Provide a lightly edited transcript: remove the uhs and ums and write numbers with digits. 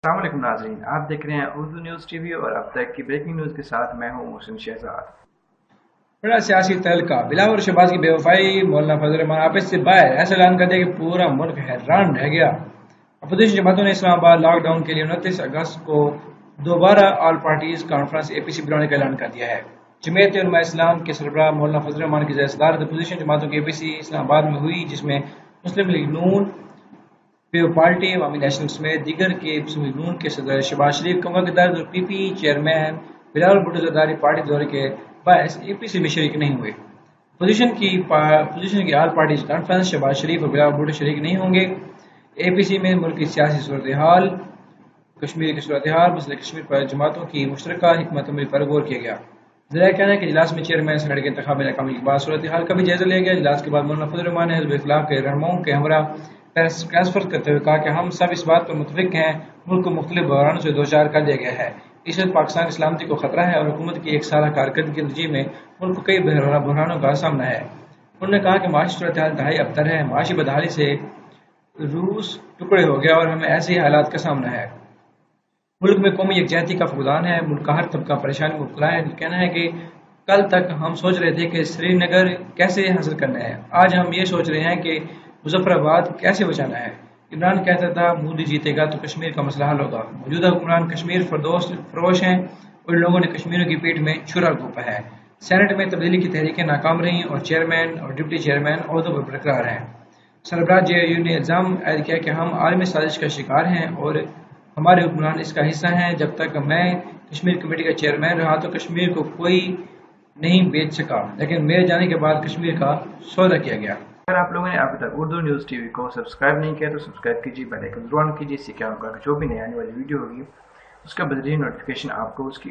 अस्सलाम वालेकुम नाज़रीन, आप देख रहे हैं उर्दू न्यूज़ टीवी और अब तक की ब्रेकिंग न्यूज़ के साथ मैं हूं मोहसिन शहजाद। बड़ा सियासी तहलका बिलावल और शहबाज की बेवफाई। मौलाना फजल रहमान आपस से बाहर ऐसा ऐलान कर दिया कि पूरा मुल्क हैरान रह गया। अपोजिशन जमातों ने इस्लामाबाद लॉकडाउन के लिए 29 अगस्त को दोबारा ऑल पार्टीज कॉन्फ्रेंस APC बुलाने का ऐलान कर दिया है। जमीयत उलमा इस्लाम के सरबराह मौलाना फजल रहमान की सदारत अपोजिशन जमातों की APC इस्लामाबाद में हुई, जिसमें मुस्लिम लीग नून, पीपल पार्टी, अवामी नेशनल समेत दीगर के मुस्लिम नून के सदर शहबाज शरीफ, कमर के दर्द और PP chairman Bilawal Bhutto Zardari party दौरे के बायस APC में शरीक नहीं हुए। पोजीशन की ऑल पार्टीज कॉन्फ्रेंस शहबाज शरीफ और बिलावल भुट्टो शरीक नहीं होंगे। APC में मुल्क की सियासी सूरत हाल, कश्मीर की सूरत हाल, मसले कश्मीर पर जमातों की मुश्तरका हिकमत अमली पर गौर किया गया। जरा कहना है कि इजलास में चेयरमैन सेनेट के इंतखाब में नाकामी के बाद सूरत हाल का भी जायजा लिया गया। इजलास के बाद मौलाना फजल रहमान ने हिज़्ब इख्तिलाफ के रहनुमाओं के हमरा ट्रांसफर करते हुए कहा कि हम सब इस बात पर मुतफिक हैं, मुल्क को मुख्तलिफ बहरानों से दो चार कर दिया गया है। इस वक्त पाकिस्तान की सलामती को खतरा है और हुकूमत की एक साल कारकर्दगी के नतीजे में मुल्क को कई बहरानों का सामना है। उन्होंने कहा कि माशी सूरत हाल इंतहाई अबतर है। माशी बदहाली से रूस टुकड़े हो गया और हमें ऐसे ही हालात का सामना है। मुल्क में कौमी यकजहती का फुकदान है। मुल्क का हर तबका परेशानी में मुब्तला है। कहना है कि कल तक हम सोच रहे थे कि श्रीनगर कैसे हासिल करना है, आज हम ये सोच रहे हैं कि मुजफ्फराबाद कैसे बचाना है। इमरान कहता था मोदी जीतेगा तो कश्मीर का मसला हल होगा। मौजूदा हुक्मरान कश्मीर फरोश हैं और इन लोगों ने कश्मीरियों की पीठ में छुरा घोंपा है। सेनेट में तब्दीली की तहरीकें नाकाम रहीं और चेयरमैन और डिप्टी चेयरमैन ओहदों पर बरकरार हैं। सरबराह JNU ने इल्ज़ाम आयद किया कि हम आलमी साजिश का शिकार हैं और हमारे हुक्मरान इसका हिस्सा हैं। जब तक मैं कश्मीर कमेटी का चेयरमैन रहा तो कश्मीर को कोई नहीं बेच सका, लेकिन मेरे जाने के बाद कश्मीर का सौदा किया गया। अगर आप लोगों ने अभी तक उर्दू न्यूज़ टीवी को सब्सक्राइब नहीं किया तो सब्सक्राइब कीजिए, बेल आइकन जरूर ऑन कीजिए। इससे क्या होगा कि जो भी नई आने वाली वीडियो होगी उसका बदरीन नोटिफिकेशन आपको उसकी